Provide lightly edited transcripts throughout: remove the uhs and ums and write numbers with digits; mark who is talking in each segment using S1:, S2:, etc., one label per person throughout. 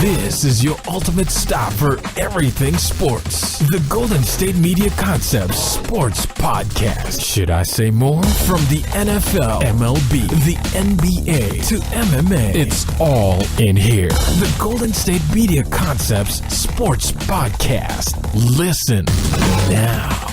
S1: This is your ultimate stop for everything sports. The Golden State Media Concepts Sports Podcast. Should I say more? From the NFL, MLB, the NBA to MMA, it's all in here. The Golden State Media Concepts Sports Podcast. Listen now.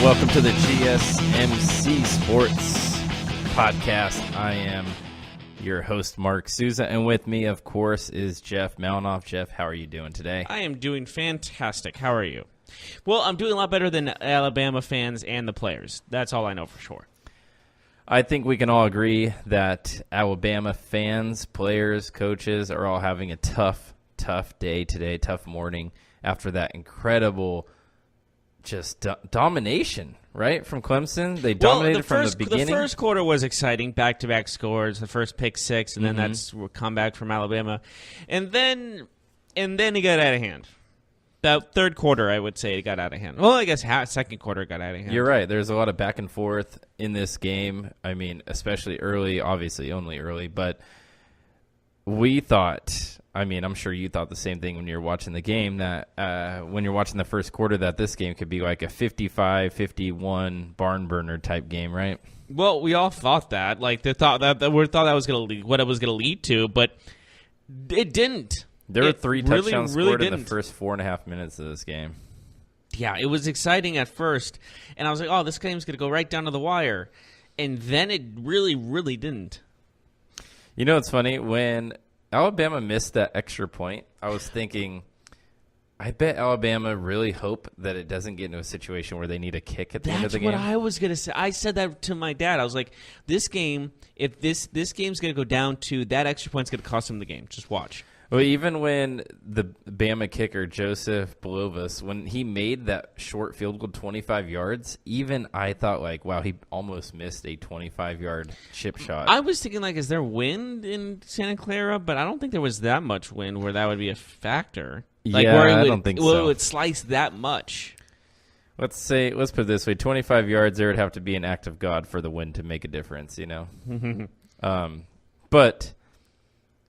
S2: Welcome to the GSMC Sports Podcast. I am your host, Mark Souza, and with me, of course, is Jeff Malinoff. Jeff, how are you doing today?
S3: I am doing fantastic. How are you? Well, I'm doing a lot better than Alabama fans and the players. That's all I know for sure.
S2: I think we can all agree that Alabama fans, players, coaches are all having a tough day today, tough morning after that incredible just domination, right, from Clemson. They dominated from the beginning.
S3: The first quarter was exciting, back-to-back scores, the first pick six, and then that's a comeback from Alabama. And then it got out of hand. That third quarter, I would say, it got out of hand. Well, I guess second quarter got out of hand.
S2: You're right. There's a lot of back and forth in this game. I mean, especially early, obviously only early, but we thought, I mean, I'm sure you thought the same thing when you were watching the game, that when you're watching the first quarter, that this game could be like a 55-51 barn burner type game, right?
S3: Well, we all thought that. Like, they thought that was going to lead, what it was going to lead to, but it didn't.
S2: There were three touchdowns scored in the first 4.5 minutes of this game.
S3: Yeah, it was exciting at first, and I was like, oh, this game's going to go right down to the wire. And then it really, really didn't.
S2: You know, it's funny. When Alabama missed that extra point, I was thinking, I bet Alabama really hope that it doesn't get into a situation where they need a kick at the end of the game.
S3: That's what I was going to say. I said that to my dad. I was like, this game, if this game's going to go down to that extra point's going to cost them the game. Just watch.
S2: Well, even when the Bama kicker, Joseph Belovas, when he made that short field goal 25 yards, even I thought, like, wow, he almost missed a 25-yard chip shot.
S3: I was thinking, like, is there wind in Santa Clara? But I don't think there was that much wind where that would be a factor. Like,
S2: yeah,
S3: where
S2: I don't think so.
S3: Where it would slice that much.
S2: Let's put it this way, 25 yards, there would have to be an act of God for the wind to make a difference, you know? But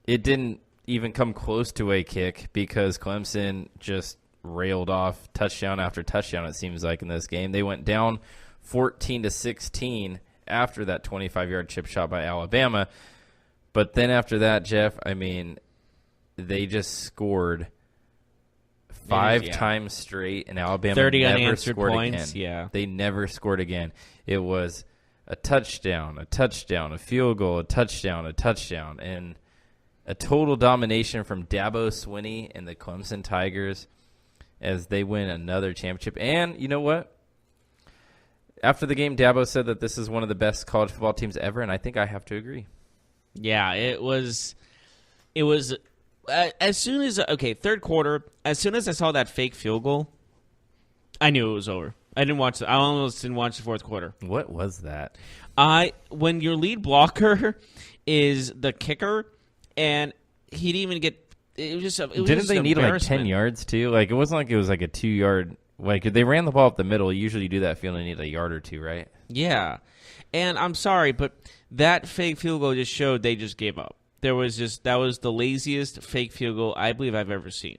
S2: it didn't even come close to a kick because Clemson just railed off touchdown after touchdown, it seems like, in this game. They went down 14-16 after that 25-yard chip shot by Alabama. But then after that, Jeff, I mean, they just scored five times straight, and Alabama
S3: 30
S2: never
S3: unanswered
S2: scored
S3: points.
S2: again.
S3: Yeah.
S2: They never scored again. It was a touchdown, a field goal, a touchdown, and a total domination from Dabo Swinney and the Clemson Tigers as they win another championship. And you know what? After the game, Dabo said that this is one of the best college football teams ever, and I think I have to agree.
S3: Yeah, it was as soon as third quarter, as soon as I saw that fake field goal, I knew it was over. I almost didn't watch the fourth quarter.
S2: What was that?
S3: When your lead blocker is the kicker, and he didn't even get. Didn't
S2: they need like 10 yards too? Like, it wasn't like it was like a 2-yard. Like, they ran the ball up the middle. Usually, you do that feeling you need a yard or two, right?
S3: Yeah, and I'm sorry, but that fake field goal just showed they just gave up. That was the laziest fake field goal I believe I've ever seen.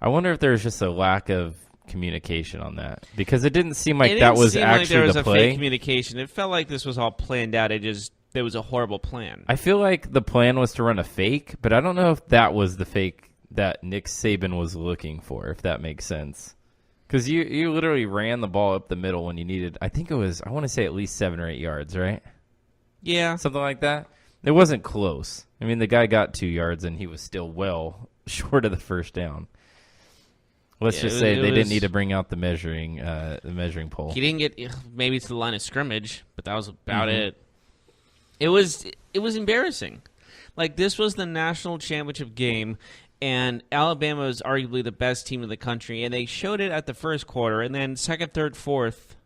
S2: I wonder if there's just a lack of communication on that, because it didn't seem like that was actually
S3: there was
S2: the
S3: a
S2: play.
S3: Fake communication. It felt like this was all planned out. There was a horrible plan.
S2: I feel like the plan was to run a fake, but I don't know if that was the fake that Nick Saban was looking for, if that makes sense. Because you literally ran the ball up the middle when you needed, I think it was, I want to say at least 7 or 8 yards, right?
S3: Yeah.
S2: Something like that. It wasn't close. I mean, the guy got 2 yards, and he was still well short of the first down. Let's just say they didn't need to bring out the measuring pole.
S3: He didn't get maybe to the line of scrimmage, but that was about it. It was embarrassing. Like, this was the national championship game, and Alabama is arguably the best team in the country, and they showed it at the first quarter, and then second, third, fourth,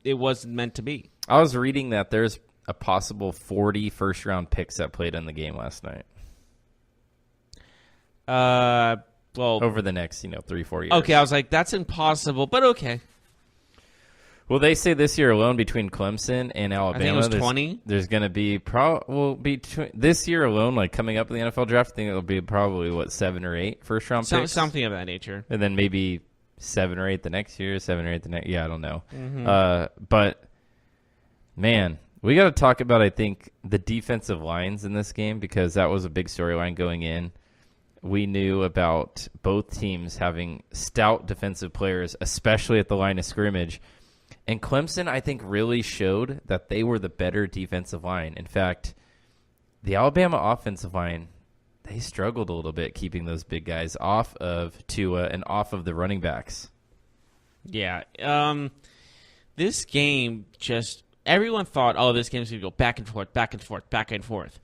S3: it wasn't meant to be.
S2: I was reading that there's a possible 40 first-round picks that played in the game last night.
S3: Well,
S2: over the next 3-4 years.
S3: Okay, I was like, that's impossible, but okay.
S2: Well, they say this year alone between Clemson and Alabama,
S3: I think it was 20.
S2: There's going to be this year alone, like coming up in the NFL draft. I think it'll be probably 7 or 8 first round picks,
S3: something of that nature,
S2: and then maybe 7 or 8 the next year, 7 or 8 the next. Yeah, I don't know. But man, we got to talk about I think the defensive lines in this game because that was a big storyline going in. We knew about both teams having stout defensive players, especially at the line of scrimmage. And Clemson, I think, really showed that they were the better defensive line. In fact, the Alabama offensive line, they struggled a little bit keeping those big guys off of Tua and off of the running backs.
S3: Yeah. This game everyone thought, this game's going to go back and forth, back and forth, back and forth.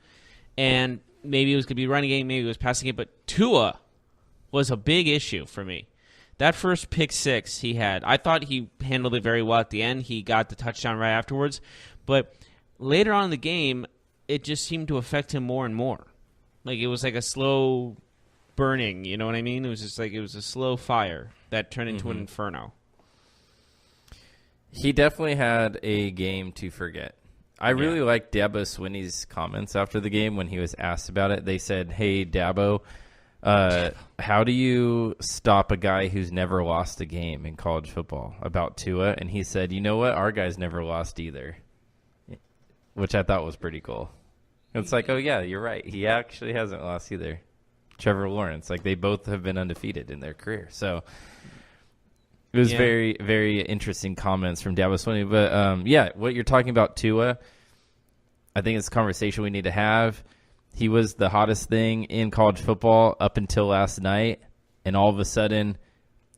S3: And maybe it was going to be running game, maybe it was passing game, but Tua was a big issue for me. That first pick six he had, I thought he handled it very well at the end. He got the touchdown right afterwards. But later on in the game, it just seemed to affect him more and more. Like it was like a slow burning, you know what I mean? It was just like it was a slow fire that turned into an inferno.
S2: He definitely had a game to forget. I really liked Dabo Swinney's comments after the game when he was asked about it. They said, hey, Dabo, how do you stop a guy who's never lost a game in college football about Tua? And he said, you know what? Our guy's never lost either, which I thought was pretty cool. It's like, oh, yeah, you're right. He actually hasn't lost either. Trevor Lawrence, like they both have been undefeated in their career. So it was very, very interesting comments from Dabo Swinney. But, what you're talking about, Tua, I think it's a conversation we need to have. He was the hottest thing in college football up until last night, and all of a sudden,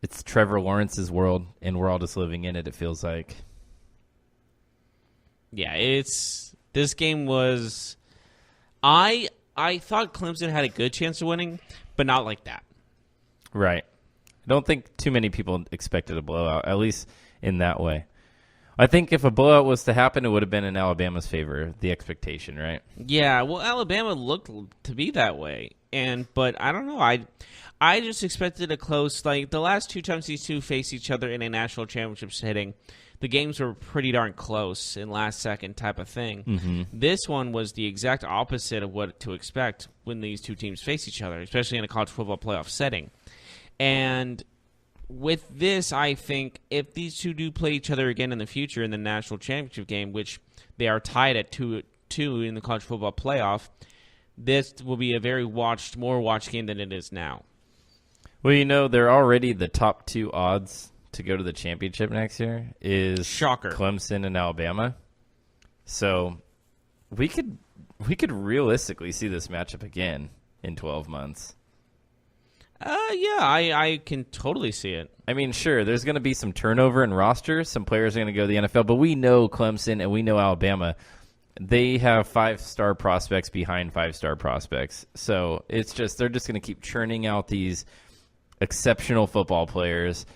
S2: it's Trevor Lawrence's world, and we're all just living in it, it feels like.
S3: Yeah, this game was I thought Clemson had a good chance of winning, but not like that.
S2: Right. I don't think too many people expected a blowout, at least in that way. I think if a blowout was to happen, it would have been in Alabama's favor, the expectation, right?
S3: Yeah, well, Alabama looked to be that way, but I don't know. I just expected a close. Like the last two times these two faced each other in a national championship setting, the games were pretty darn close in last second type of thing. Mm-hmm. This one was the exact opposite of what to expect when these two teams face each other, especially in a college football playoff setting. And with this, I think if these two do play each other again in the future in the national championship game, which they are tied at 2-2 in the college football playoff, this will be a very more watched game than it is now.
S2: Well, they're already the top two odds to go to the championship next year is
S3: shocker
S2: Clemson and Alabama. So we could realistically see this matchup again in 12 months.
S3: I can totally see it.
S2: I mean, sure, there's going to be some turnover in rosters. Some players are going to go to the NFL, but we know Clemson and we know Alabama. They have 5-star prospects behind 5-star prospects. So it's just they're just going to keep churning out these exceptional football players.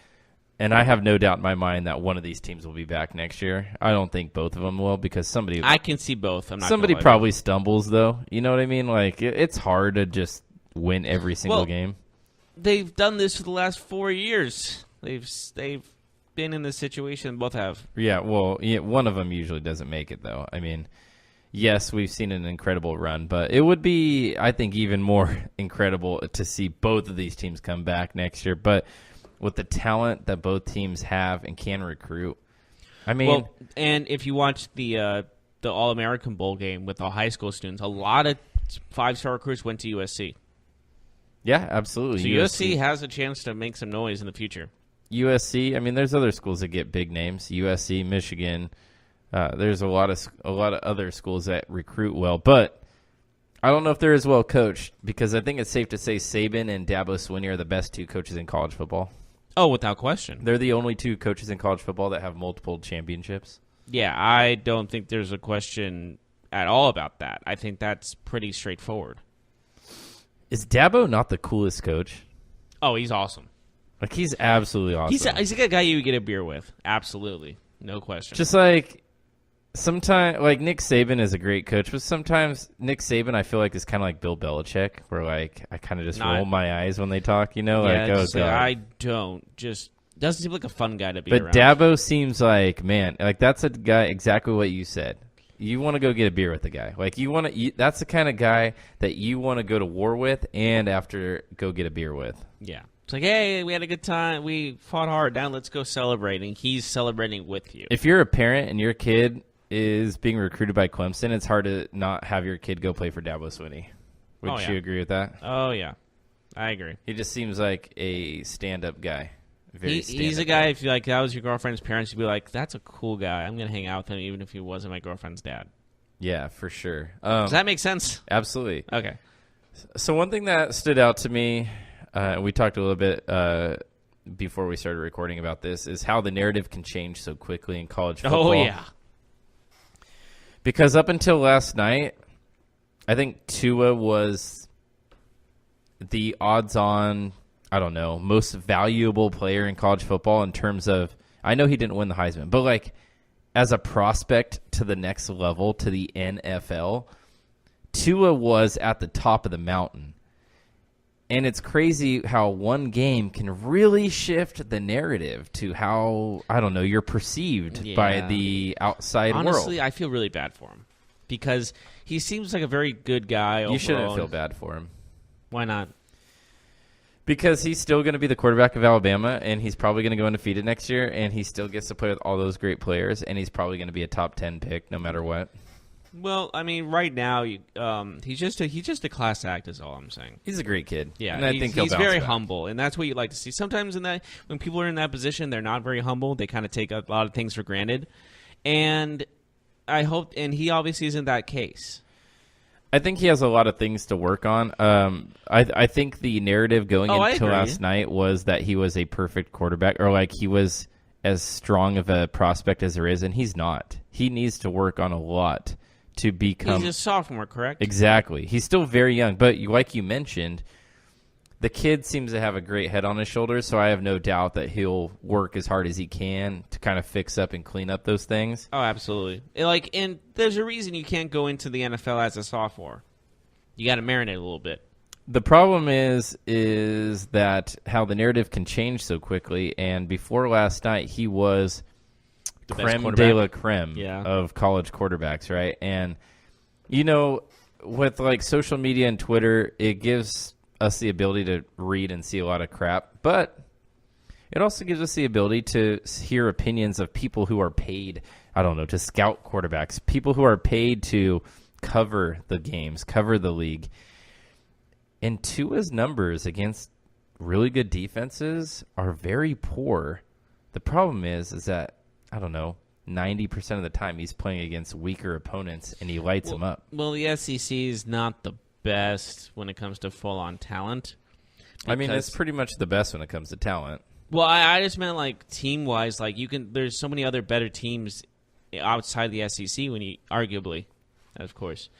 S2: And I have no doubt in my mind that one of these teams will be back next year. I don't think both of them will because I
S3: can see both.
S2: Somebody probably stumbles, though. You know what I mean? Like it's hard to just win every single game.
S3: They've done this for the last 4 years. They've been in this situation. Both have.
S2: Yeah, well, one of them usually doesn't make it, though. I mean, yes, we've seen an incredible run, but it would be, I think, even more incredible to see both of these teams come back next year. But with the talent that both teams have and can recruit, I mean,
S3: and if you watch the All-American Bowl game with the high school students, a lot of 5-star recruits went to USC.
S2: Yeah, absolutely.
S3: So USC has a chance to make some noise in the future.
S2: USC, I mean, there's other schools that get big names. USC, Michigan. There's a lot of other schools that recruit well, but I don't know if they're as well coached because I think it's safe to say Saban and Dabo Swinney are the best two coaches in college football.
S3: Oh, without question.
S2: They're the only two coaches in college football that have multiple championships.
S3: Yeah, I don't think there's a question at all about that. I think that's pretty straightforward.
S2: Is Dabo not the coolest coach?
S3: Oh, he's awesome.
S2: Like, he's absolutely awesome.
S3: He's a guy you would get a beer with. Absolutely. No question.
S2: Just like, sometimes, like, Nick Saban is a great coach, but sometimes Nick Saban, I feel like, is kind of like Bill Belichick, where, like, I kind of just roll my eyes when they talk, you know?
S3: Yeah,
S2: like, God.
S3: I don't. Just doesn't seem like a fun guy to be
S2: But
S3: around.
S2: Dabo seems like, man, like, that's a guy, exactly what you said. You want to go get a beer with the guy. Like, that's the kind of guy that you want to go to war with and after go get a beer with.
S3: Yeah. It's like, hey, we had a good time. We fought hard. Now let's go celebrating. He's celebrating with you.
S2: If you're a parent and your kid is being recruited by Clemson, it's hard to not have your kid go play for Dabo Swinney. Would you agree with that?
S3: Oh, yeah. I agree.
S2: He just seems like a stand-up guy.
S3: He's a guy, if you like, that was your girlfriend's parents, you'd be like, that's a cool guy. I'm going to hang out with him even if he wasn't my girlfriend's dad.
S2: Yeah, for sure.
S3: Does that make sense?
S2: Absolutely.
S3: Okay.
S2: So one thing that stood out to me, we talked a little bit before we started recording about this, is how the narrative can change so quickly in college football.
S3: Oh, yeah.
S2: Because up until last night, I think Tua was the odds-on, I don't know, most valuable player in college football in terms of, I know he didn't win the Heisman, but like as a prospect to the next level, to the NFL, Tua was at the top of the mountain. And it's crazy how one game can really shift the narrative to how, I don't know, you're perceived by the outside world.
S3: Honestly, I feel really bad for him because he seems like a very good guy overall.
S2: You shouldn't feel bad for him.
S3: Why not?
S2: Because he's still going to be the quarterback of Alabama, and he's probably going to go undefeated next year, and he still gets to play with all those great players, and he's probably going to be a top 10 pick no matter what.
S3: Well, I mean, right now, he's just a class act is all I'm saying.
S2: He's a great kid.
S3: Yeah,
S2: and I think
S3: he's
S2: he'll
S3: very
S2: back.
S3: humble, and that's what you like to see. Sometimes when people are in that position, they're not very humble. They kind of take a lot of things for granted, and and he obviously isn't that case.
S2: I think he has a lot of things to work on. I think the narrative going into last night was that he was a perfect quarterback, or like he was as strong of a prospect as there is, and he's not. He needs to work on a lot to become.
S3: He's a sophomore, correct?
S2: Exactly. He's still very young, but like you mentioned, the kid seems to have a great head on his shoulders, so I have no doubt that he'll work as hard as he can to kind of fix up and clean up those things.
S3: Oh, absolutely. And there's a reason you can't go into the NFL as a sophomore. You got to marinate a little bit.
S2: The problem is that how the narrative can change so quickly, and before last night, he was
S3: The
S2: creme
S3: best
S2: de la creme
S3: Yeah.
S2: of college quarterbacks, right? And, you know, with like social media and Twitter, it gives us the ability to read and see a lot of crap, but it also gives us the ability to hear opinions of people who are paid, I don't know, to scout quarterbacks, people who are paid to cover the games, cover the league. And Tua's numbers against really good defenses are very poor. The problem is that, I don't know, 90% of the time he's playing against weaker opponents and he lights them up.
S3: Well, the SEC is not the best when it comes to full-on talent.
S2: I mean, it's pretty much the best when it comes to talent.
S3: Well, I just meant like team-wise. Like there's so many other better teams outside the SEC when you arguably, of course.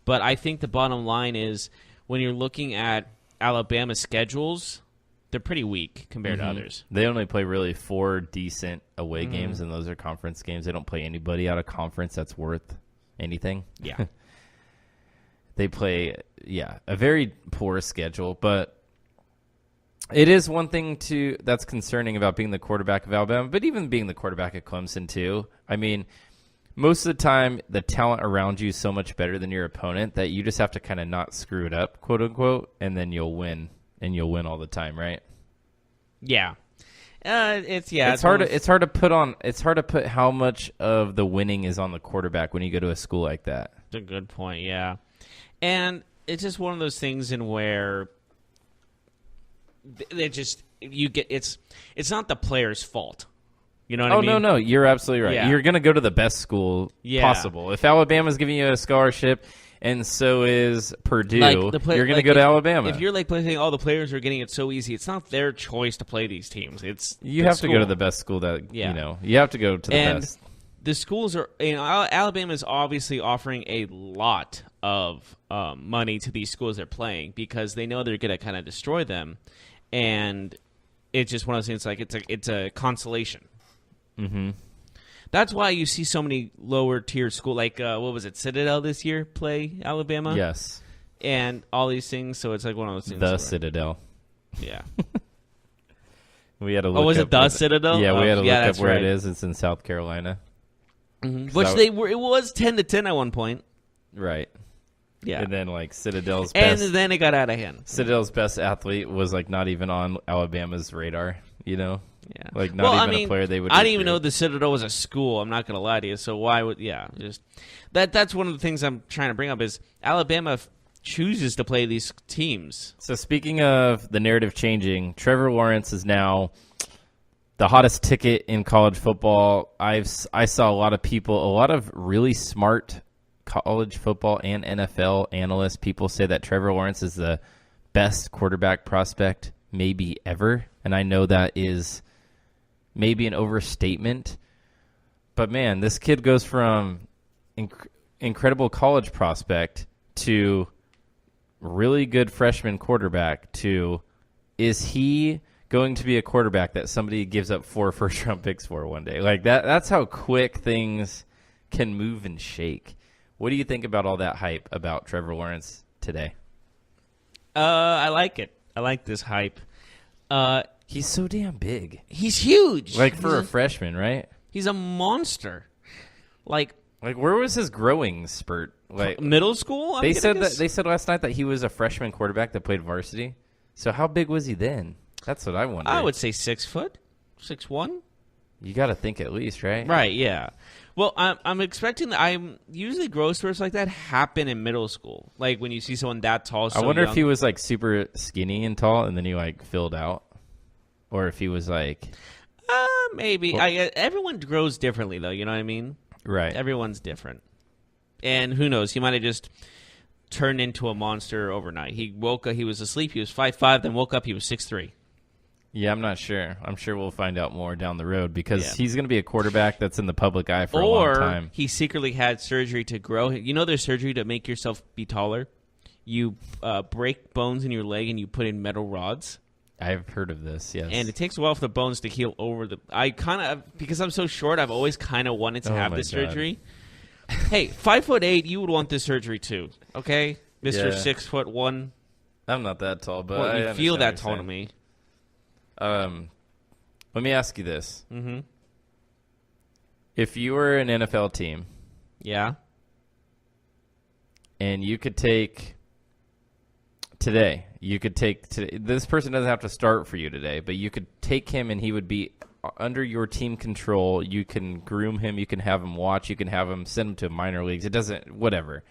S3: But I think the bottom line is when you're looking at Alabama's schedules, they're pretty weak compared to others.
S2: They only play really 4 decent away games, and those are conference games. They don't play anybody out of conference that's worth anything.
S3: Yeah.
S2: They play, a very poor schedule, but it is one thing that's concerning about being the quarterback of Alabama, but even being the quarterback at Clemson too. I mean, most of the time, the talent around you is so much better than your opponent that you just have to kind of not screw it up, quote unquote, and then you'll win, and you'll win all the time, right?
S3: Yeah. It's
S2: hard to put how much of the winning is on the quarterback when you go to a school like that.
S3: That's a good point, yeah. And it's just one of those things in where it's not the player's fault. You know what I mean?
S2: No, you're absolutely right.
S3: Yeah.
S2: You're going to go to the best school possible. If Alabama's giving you a scholarship and so is Purdue, you're going to go to Alabama.
S3: If you're like saying all the players are getting it so easy, it's not their choice to play these teams. You
S2: have to go to the best school that, you know. You have to go to the best.
S3: the schools are, Alabama is obviously offering a lot of money to these schools they're playing because they know they're going to kind of destroy them, and it's just one of those things. Like it's a consolation.
S2: Mm-hmm.
S3: That's why you see so many lower tier school, like what was it, Citadel this year play Alabama?
S2: Yes,
S3: and all these things. So it's like one of those things.
S2: The Citadel.
S3: Yeah.
S2: We had to look
S3: was
S2: up
S3: it the Citadel?
S2: Yeah, we had to look up where
S3: right.
S2: it is. It's in South Carolina.
S3: Mm-hmm. Which it was 10-10 at one point.
S2: Right.
S3: Yeah.
S2: And then like Citadel's best,
S3: and then it got out of hand.
S2: Citadel's best athlete was like not even on Alabama's radar, you know?
S3: Yeah.
S2: Like not even a player they would
S3: I didn't even know the Citadel was a school. I'm not going to lie to you. So why would just that's one of the things I'm trying to bring up is Alabama chooses to play these teams.
S2: So speaking of the narrative changing, Trevor Lawrence is now the hottest ticket in college football. I saw a lot of people, a lot of really smart college football and NFL analysts, people say that Trevor Lawrence is the best quarterback prospect maybe ever. And I know that is maybe an overstatement. But man, this kid goes from incredible college prospect to really good freshman quarterback to, is he going to be a quarterback that somebody gives up 4 first-round picks for one day? Like that's how quick things can move and shake. What do you think about all that hype about Trevor Lawrence today?
S3: I like it. I like this hype.
S2: He's so damn big.
S3: He's huge.
S2: Like for a freshman, right?
S3: He's a monster. Like
S2: where was his growing spurt? Like
S3: middle school?
S2: They said last night that he was a freshman quarterback that played varsity. So how big was he then? That's what I wonder.
S3: I would say 6 foot, 6'1".
S2: You got to think at least, right?
S3: Right. Yeah. Well, I'm expecting that. I'm usually growth spurts like that happen in middle school. Like when you see someone that tall. So
S2: I wonder
S3: young.
S2: if he was like super skinny and tall, and then he like filled out, or if he was like.
S3: Maybe.
S2: Well,
S3: everyone grows differently, though. You know what I mean?
S2: Right.
S3: Everyone's different, and who knows? He might have just turned into a monster overnight. He woke up. He was asleep. He was 5'5", then woke up. He was 6'3".
S2: Yeah, I'm not sure. I'm sure we'll find out more down the road because he's going to be a quarterback that's in the public eye for a long time.
S3: Or he secretly had surgery to grow. You know there's surgery to make yourself be taller? You break bones in your leg and you put in metal rods.
S2: I've heard of this, yes.
S3: And it takes a while for the bones to heal over the... because I'm so short, I've always kind of wanted to have this surgery. Hey, 5'8", you would want this surgery too, okay? Mr. 6'1".
S2: I'm not that tall, but
S3: you feel that tall to me.
S2: Let me ask you this.
S3: Mm-hmm.
S2: If you were an NFL team,
S3: yeah,
S2: and you could take today, this person doesn't have to start for you today, but you could take him and he would be under your team control. You can groom him, you can have him watch, you can have him send him to minor leagues. It doesn't, whatever.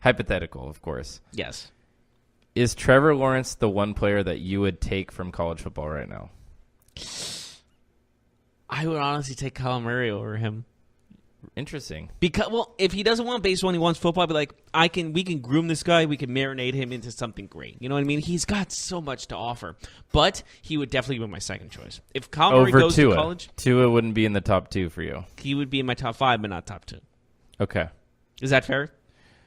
S2: Hypothetical, of course.
S3: Yes.
S2: Is Trevor Lawrence the one player that you would take from college football right now?
S3: I would honestly take Kyle Murray over him.
S2: Interesting.
S3: Because if he doesn't want baseball and he wants football, I'd be like, we can groom this guy, we can marinate him into something great. You know what I mean? He's got so much to offer. But he would definitely be my second choice. If Kyle Murray goes to college,
S2: Tua wouldn't be in the top 2 for you.
S3: He would be in my top 5, but not top 2.
S2: Okay.
S3: Is that fair?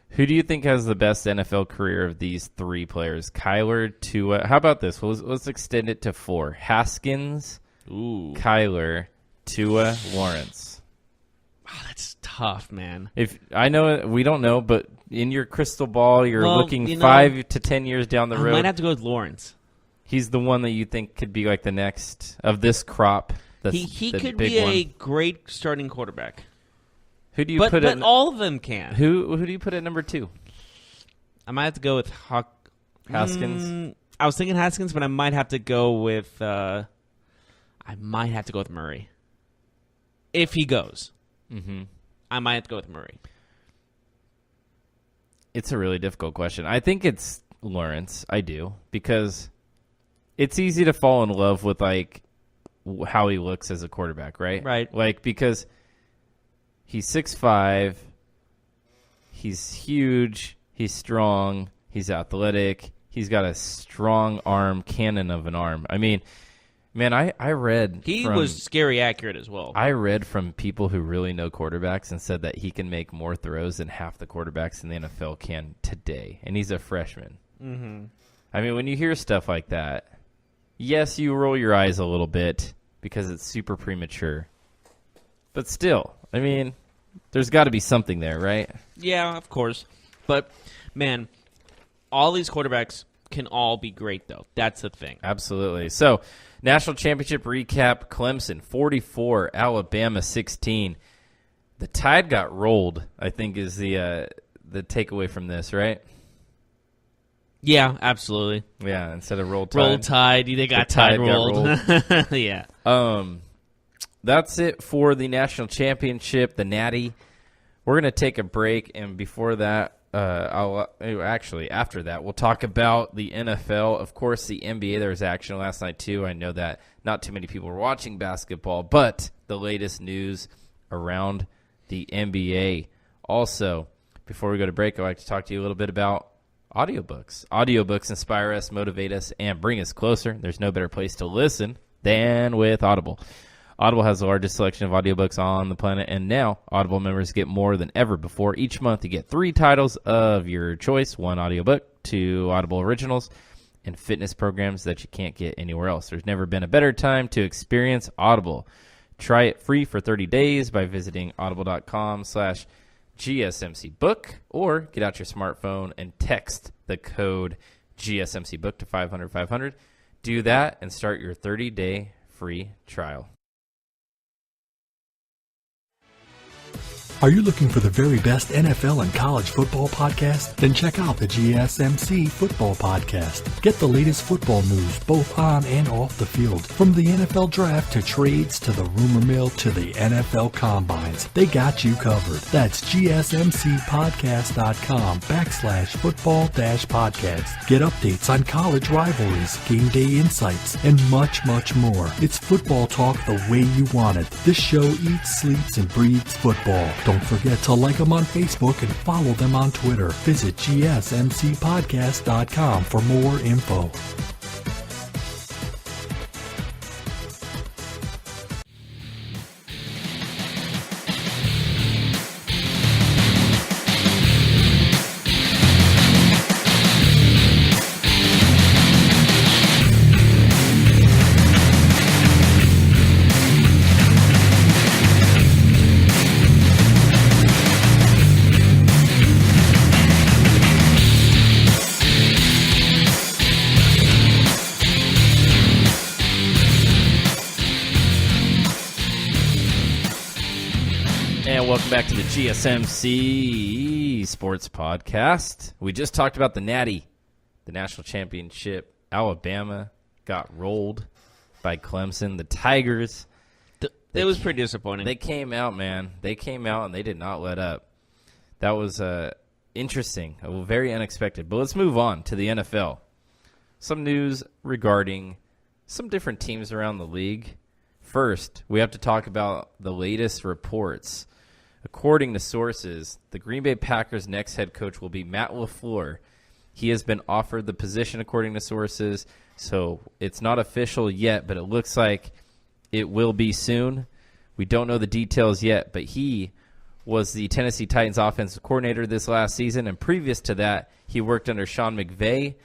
S2: Who do you think has the best NFL career of these 3 players? Kyler, Tua. How about this? Let's extend it to 4. Haskins, Kyler, Tua, Lawrence.
S3: Oh, that's tough, man.
S2: If I know we don't know, but in your crystal ball, you're looking 5 to 10 years down the road.
S3: I might have to go with Lawrence.
S2: He's the one that you think could be like the next of this crop.
S3: He could be a great starting quarterback.
S2: Who do you put
S3: But all of them can.
S2: Who do you put at number 2?
S3: I might have to go with
S2: Haskins.
S3: I was thinking Haskins, but I might have to go with Murray. If he goes.
S2: Mm-hmm.
S3: I might have to go with Murray.
S2: It's a really difficult question. I think it's Lawrence. I do. Because it's easy to fall in love with like how he looks as a quarterback, right?
S3: Right.
S2: Like because he's 6'5", he's huge, he's strong, he's athletic, he's got a strong arm, cannon of an arm. I mean, Man, I read
S3: He
S2: from,
S3: was scary accurate as well.
S2: I read from people who really know quarterbacks and said that he can make more throws than half the quarterbacks in the NFL can today, and he's a freshman.
S3: Mm-hmm.
S2: I mean, when you hear stuff like that, yes, you roll your eyes a little bit because it's super premature. But still, I mean, there's got to be something there, right?
S3: Yeah, of course. But, man, all these quarterbacks can all be great, though. That's the thing.
S2: Absolutely. So, national championship recap, Clemson 44, Alabama 16. The Tide got rolled, I think, is the takeaway from this, right?
S3: Yeah, absolutely.
S2: Yeah, instead of roll tide.
S3: Roll Tide. They got Tide rolled. Yeah.
S2: That's it for the national championship, the Natty. We're going to take a break, and before that, after that, we'll talk about the NFL. Of course, the NBA, there was action last night, too. I know that not too many people were watching basketball, but the latest news around the NBA. Also, before we go to break, I'd like to talk to you a little bit about audiobooks. Audiobooks inspire us, motivate us, and bring us closer. There's no better place to listen than with Audible. Audible has the largest selection of audiobooks on the planet, and now Audible members get more than ever before. Each month, you get 3 titles of your choice, 1 audiobook, 2 Audible originals, and fitness programs that you can't get anywhere else. There's never been a better time to experience Audible. Try it free for 30 days by visiting audible.com/GSMC book, or get out your smartphone and text the code GSMC book to 500-500. Do that and start your 30-day free trial.
S4: Are you looking for the very best NFL and college football podcast? Then check out the GSMC Football Podcast. Get the latest football news both on and off the field. From the NFL Draft to trades to the rumor mill to the NFL Combines, they got you covered. That's GSMCpodcast.com/football-podcast. Get updates on college rivalries, game day insights, and much, much more. It's football talk the way you want it. This show eats, sleeps, and breathes football. Don't forget to like them on Facebook and follow them on Twitter. Visit GSMCpodcast.com for more info.
S2: Welcome back to the GSMC Sports Podcast. We just talked about the Natty, the national championship. Alabama got rolled by Clemson. The Tigers.
S3: It was pretty disappointing.
S2: They came out, man. They came out, and they did not let up. That was interesting, very unexpected. But let's move on to the NFL. Some news regarding some different teams around the league. First, we have to talk about the latest reports. According to sources, the Green Bay Packers' next head coach will be Matt LaFleur. He has been offered the position, according to sources, so it's not official yet, but it looks like it will be soon. We don't know the details yet, but he was the Tennessee Titans offensive coordinator this last season, and previous to that, he worked under Sean McVay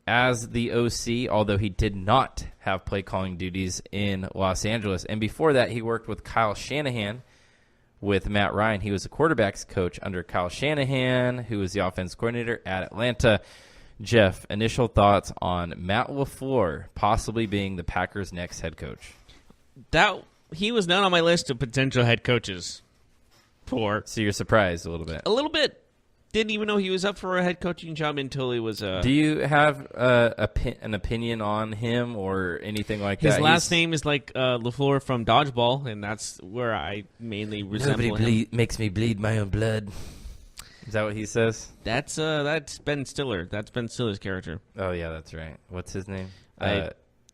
S2: as the OC, although he did not have play-calling duties in Los Angeles. And before that, he worked with Kyle Shanahan. With Matt Ryan, he was a quarterback's coach under Kyle Shanahan, who was the offense coordinator at Atlanta. Jeff, initial thoughts on Matt LaFleur possibly being the Packers' next head coach?
S3: He was not on my list of potential head coaches. So
S2: you're surprised a little bit?
S3: A little bit. Didn't even know he was up for a head coaching job until he was
S2: Do you have an opinion on him or anything like that?
S3: His last name is like LaFleur from Dodgeball, and that's where I mainly resemble him.
S2: Makes me bleed my own blood. Is that what he says?
S3: That's Ben Stiller. That's Ben Stiller's character.
S2: Oh, yeah, that's right. What's his name?
S3: I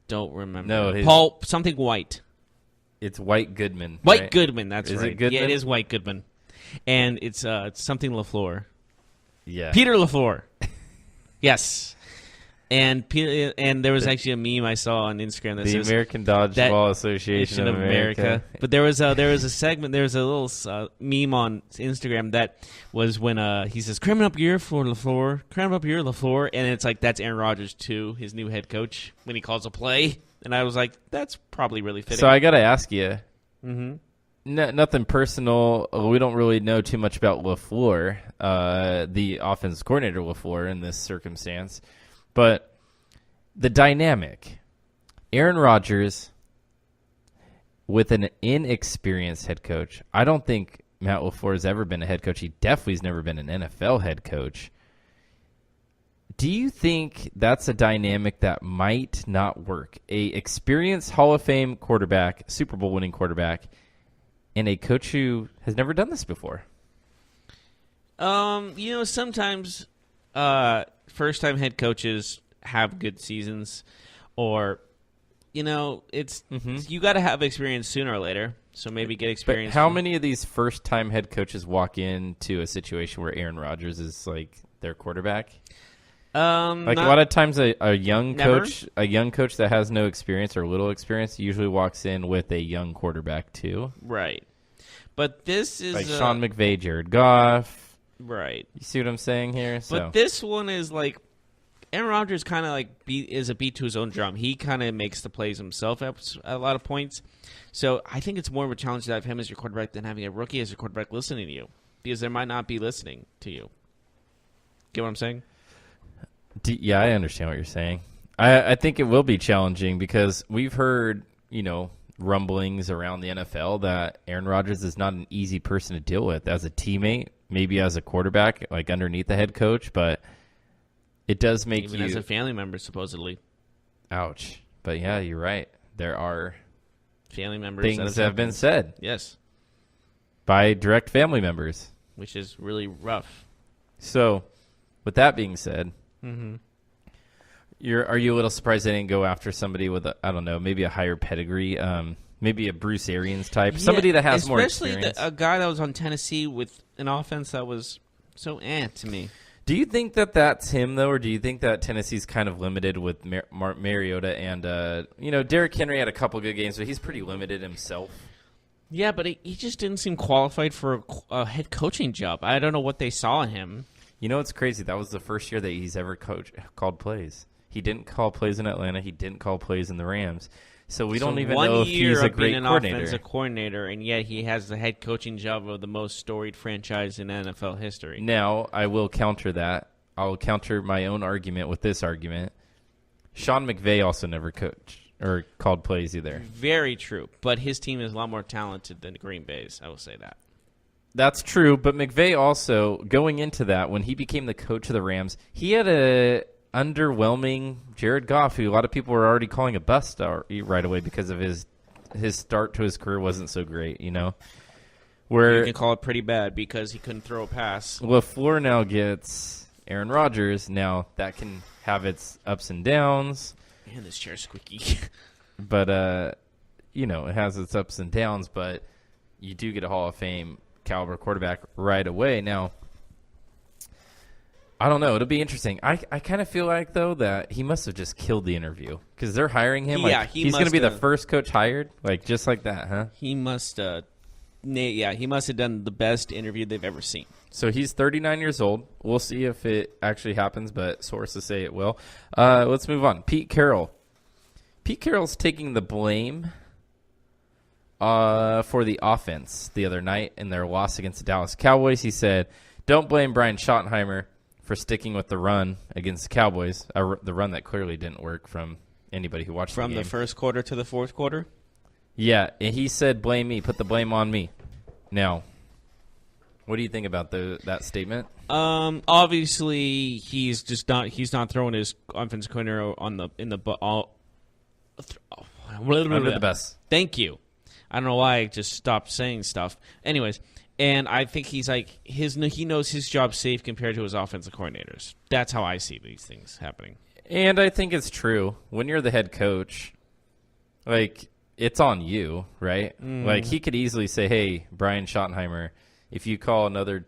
S3: don't remember.
S2: No,
S3: Paul something White.
S2: It's White Goodman.
S3: White
S2: right?
S3: Goodman, that's
S2: is
S3: right.
S2: It Goodman?
S3: Yeah, it is White Goodman. And it's something LaFleur.
S2: Yeah.
S3: Peter LaFleur. Yes. And there was actually a meme I saw on Instagram that
S2: The
S3: says
S2: American Dodgeball Association of America.
S3: But there was a segment, there was a little meme on Instagram that was when he says, "Cram it up your for LaFleur, cram it up your LaFleur," and it's like that's Aaron Rodgers too, his new head coach when he calls a play. And I was like, that's probably really fitting.
S2: So I got to ask you.
S3: Mm-hmm.
S2: Nothing personal. We don't really know too much about LaFleur, the offense coordinator LaFleur in this circumstance. But the dynamic, Aaron Rodgers with an inexperienced head coach. I don't think Matt LaFleur has ever been a head coach. He definitely has never been an NFL head coach. Do you think that's a dynamic that might not work? A experienced Hall of Fame quarterback, Super Bowl winning quarterback, and a coach who has never done this before?
S3: Sometimes first-time head coaches have good seasons, or it's you got to have experience sooner or later. So maybe get experience.
S2: But how many of these first-time head coaches walk into a situation where Aaron Rodgers is like their quarterback? A lot of times, a young coach that has no experience or little experience usually walks in with a young quarterback too.
S3: Right, but this is
S2: like Sean McVay, Jared Goff.
S3: Right.
S2: You see what I'm saying here?
S3: But this one is like Aaron Rodgers kind of like is a beat to his own drum. He kind of makes the plays himself at a lot of points. So I think it's more of a challenge to have him as your quarterback than having a rookie as your quarterback listening to you, because they might not be listening to you. Get what I'm saying?
S2: Yeah, I understand what you're saying. I think it will be challenging because we've heard, rumblings around the NFL that Aaron Rodgers is not an easy person to deal with as a teammate, maybe as a quarterback, like underneath the head coach, but it does make
S3: even as a family member, supposedly.
S2: Ouch. But yeah, you're right. There are
S3: family members
S2: things that have been said.
S3: Yes.
S2: By direct family members.
S3: Which is really rough.
S2: So, with that being said,
S3: mm-hmm.
S2: Are you a little surprised they didn't go after somebody with maybe a higher pedigree, maybe a Bruce Arians type, somebody that has more experience?
S3: Especially a guy that was on Tennessee with an offense that was so to me.
S2: Do you think that that's him though, or do you think that Tennessee's kind of limited with Mariota and Derrick Henry had a couple good games, but he's pretty limited himself?
S3: Yeah, but he just didn't seem qualified for a head coaching job. I don't know what they saw in him.
S2: You know what's crazy? That was the first year that he's ever called plays. He didn't call plays in Atlanta. He didn't call plays in the Rams. So we don't even know if he's a great coordinator. 1 year of being an offensive
S3: coordinator, and yet he has the head coaching job of the most storied franchise in NFL history.
S2: Now, I will counter that. I'll counter my own argument with this argument. Sean McVay also never coached or called plays either.
S3: Very true, but his team is a lot more talented than Green Bay's. I will say that.
S2: That's true, but McVay also, going into that, when he became the coach of the Rams, he had a underwhelming Jared Goff, who a lot of people were already calling a bust right away because of his start to his career wasn't so great, Where
S3: you can call it pretty bad because he couldn't throw a pass.
S2: LaFleur now gets Aaron Rodgers. Now that can have its ups and downs.
S3: Man, this chair's squeaky.
S2: But it has its ups and downs. But you do get a Hall of Fame caliber quarterback right away. Now, I don't know. It'll be interesting. I kind of feel like, though, that he must have just killed the interview because they're hiring him.
S3: Yeah,
S2: he's going to be the first coach hired, just like that, huh?
S3: He must he must have done the best interview they've ever seen.
S2: So he's 39 years old. We'll see if it actually happens, but sources say it will. Let's move on. Pete Carroll. Pete Carroll's taking the blame for the offense the other night in their loss against the Dallas Cowboys. He said, "Don't blame Brian Schottenheimer for sticking with the run against the Cowboys, the run that clearly didn't work from anybody who watched the game.
S3: From the first quarter to the fourth quarter?"
S2: Yeah, and he said, "Blame me. Put the blame on me." Now, what do you think about that statement?
S3: Obviously, he's not throwing his offensive coordinator under the
S2: bus.
S3: Thank you. I don't know why I just stopped saying stuff. Anyways, and I think he's like he knows his job's safe compared to his offensive coordinators. That's how I see these things happening.
S2: And I think it's true. When you're the head coach, it's on you, right? He could easily say, "Hey, Brian Schottenheimer, if you call another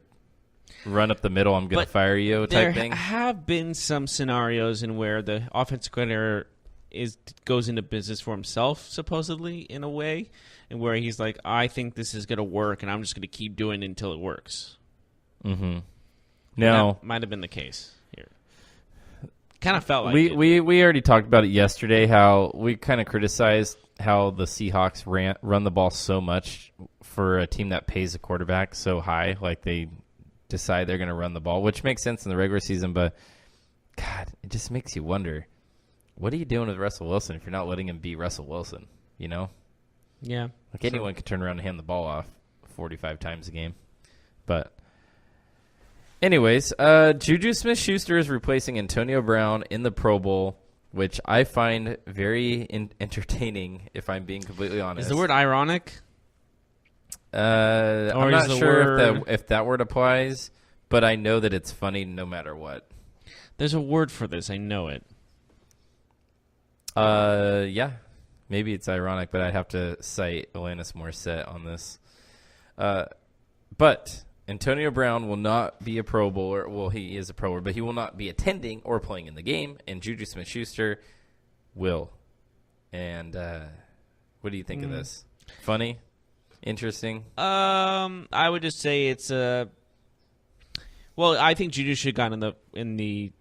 S2: run up the middle, I'm going to fire you type thing.
S3: There have been some scenarios in where the offensive coordinator goes into business for himself, supposedly, in a way, and where he's like, I think this is going to work, and I'm just going to keep doing it until it works.
S2: Mm-hmm. Now,
S3: that might have been the case here. Kind of felt like
S2: we already talked about it yesterday, how we kind of criticized how the Seahawks run the ball so much for a team that pays a quarterback so high, like they decide they're going to run the ball, which makes sense in the regular season, but God, it just makes you wonder, what are you doing with Russell Wilson if you're not letting him be Russell Wilson, you know?
S3: Yeah.
S2: Like anyone could turn around and hand the ball off 45 times a game. But anyways, Juju Smith-Schuster is replacing Antonio Brown in the Pro Bowl, which I find very entertaining, if I'm being completely honest.
S3: Is the word ironic?
S2: I'm not sure if that word applies, but I know that it's funny no matter what.
S3: There's a word for this. I know it.
S2: Yeah. Maybe it's ironic, but I'd have to cite Alanis Morissette on this. But Antonio Brown will not be a Pro Bowler. Well, he is a Pro Bowler, but he will not be attending or playing in the game, and Juju Smith-Schuster will. And what do you think of this? Funny? Interesting?
S3: I would just say it's well, I think Juju should have gotten in the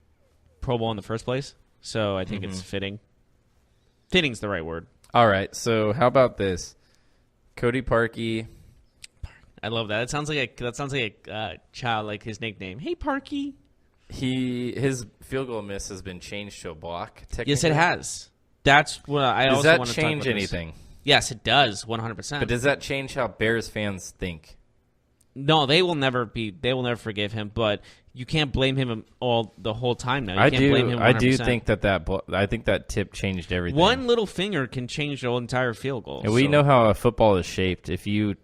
S3: Pro Bowl in the first place, so I think it's fitting. Fitting's the right word.
S2: All right, so how about this? Cody Parkey.
S3: I love that. That sounds like a child, like his nickname. Hey, Parkey.
S2: His field goal miss has been changed to a block.
S3: Yes, it has. That's what I
S2: also
S3: want to
S2: talk about. Does that change anything?
S3: Yes, it does, 100%.
S2: But does that change how Bears fans think?
S3: No, they will never forgive him. But you can't blame him the whole time now.
S2: I do think I think that tip changed everything.
S3: One little finger can change the entire field goal.
S2: And we know how a football is shaped. If you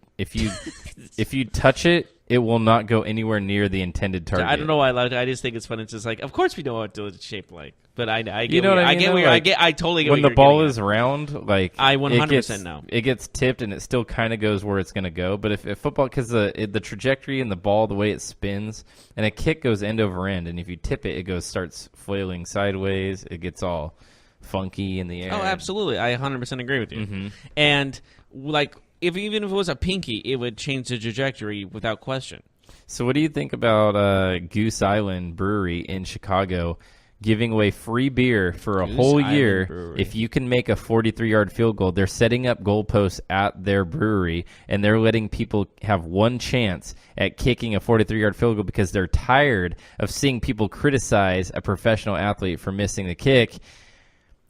S2: touch it, it will not go anywhere near the intended target.
S3: I don't know why I just think it's fun. It's just like, of course we know what it's shaped like, but I get
S2: you know what I mean?
S3: I totally get
S2: when the ball is round, like
S3: I 100% know
S2: it gets tipped and it still kind of goes where it's going to go. But if football, because the trajectory and the ball, the way it spins, and a kick goes end over end, and if you tip it, starts flailing sideways. It gets all funky in the air.
S3: Oh, absolutely, I 100% agree with you.
S2: Mm-hmm.
S3: And like. Even if it was a pinky, it would change the trajectory without question.
S2: So what do you think about Goose Island Brewery in Chicago giving away free beer for a whole year if you can make a 43-yard field goal? They're setting up goalposts at their brewery, and they're letting people have one chance at kicking a 43-yard field goal because they're tired of seeing people criticize a professional athlete for missing the kick.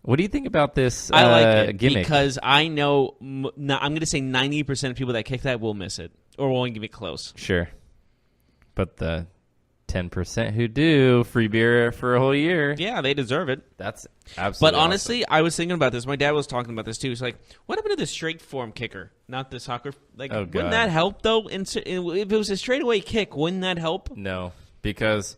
S2: What do you think about this
S3: I like it
S2: gimmick?
S3: Because I know I'm going to say 90% of people that kick that will miss it or won't give it close.
S2: Sure. But the 10% who do, free beer for a whole year.
S3: Yeah, they deserve it.
S2: That's absolutely
S3: But honestly,
S2: awesome.
S3: I was thinking about this. My dad was talking about this too. He's like, what happened to the straight form kicker, not the soccer? Like, wouldn't that help, though? If it was a straightaway kick, wouldn't that help?
S2: No, because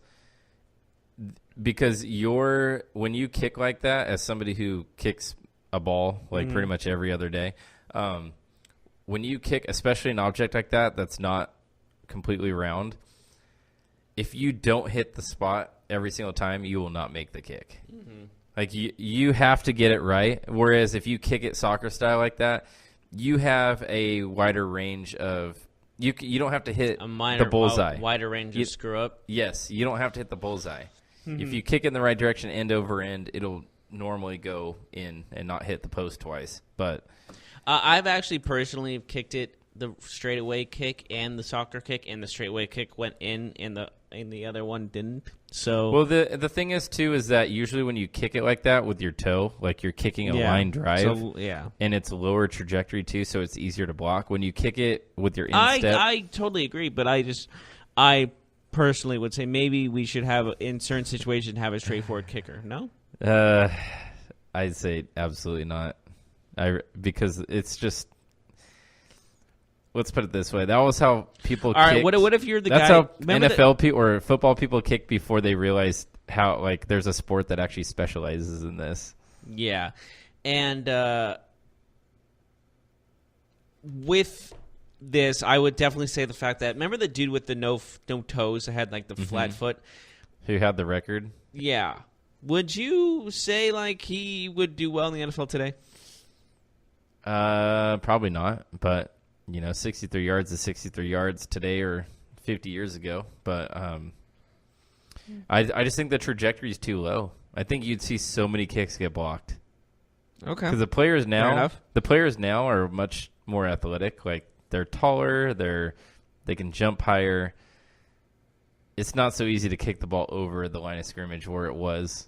S2: when you kick like that, as somebody who kicks a ball like pretty much every other day, when you kick, especially an object like that that's not completely round, if you don't hit the spot every single time, you will not make the kick. Mm-hmm. Like you have to get it right. Whereas if you kick it soccer style like that, you have a wider range of you don't have to hit the bullseye.
S3: Wider range of screw up.
S2: Yes, you don't have to hit the bullseye. If you kick in the right direction, end over end, it'll normally go in and not hit the post twice. But
S3: I've actually personally kicked it, the straightaway kick and the soccer kick, and the straightaway kick went in, and the other one didn't. So
S2: well, the thing is too is that usually when you kick it like that with your toe, like you're kicking a line drive, and it's lower trajectory too, so it's easier to block. When you kick it with your instep,
S3: I totally agree, but I personally would say maybe we should have, in certain situations, have a straightforward kicker. No?
S2: I'd say absolutely not. Because it's just, let's put it this way. That was how people kicked.
S3: All right, what if you're the
S2: That's
S3: guy?
S2: how NFL people or football people kick before they realized how, like, there's a sport that actually specializes in this.
S3: Yeah. And with this, I would definitely say the fact that, remember the dude with the no toes that had like the flat foot?
S2: Who had the record?
S3: Yeah. Would you say like he would do well in the NFL today?
S2: Probably not. But 63 yards is 63 yards today or 50 years ago. But I just think the trajectory is too low. I think you'd see so many kicks get blocked.
S3: Okay.
S2: Because the players now are much more athletic. Like they're taller, they can jump higher. It's not so easy to kick the ball over the line of scrimmage where it was,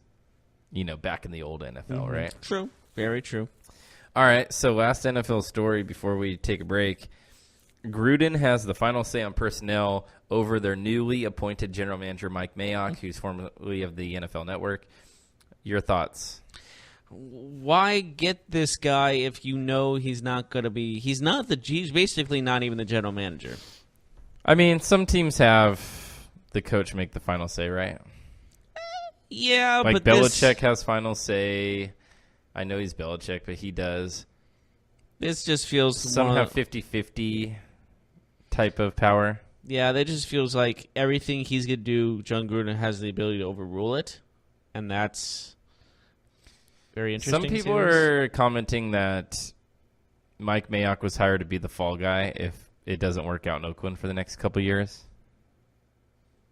S2: back in the old NFL, right?
S3: True. Very true.
S2: All right, so last NFL story before we take a break. Gruden has the final say on personnel over their newly appointed general manager, Mike Mayock, who's formerly of the NFL Network. Your thoughts?
S3: Why get this guy if you know he's not going to be – he's basically not even the general manager.
S2: I mean, some teams have the coach make the final say, right?
S3: Yeah,
S2: like
S3: but
S2: Belichick has final say. I know he's Belichick, but he does.
S3: This just feels
S2: some have 50-50 type of power.
S3: Yeah, that just feels like everything he's going to do, John Gruden has the ability to overrule it, and that's very interesting.
S2: Some people are commenting that Mike Mayock was hired to be the fall guy if it doesn't work out in Oakland for the next couple of years.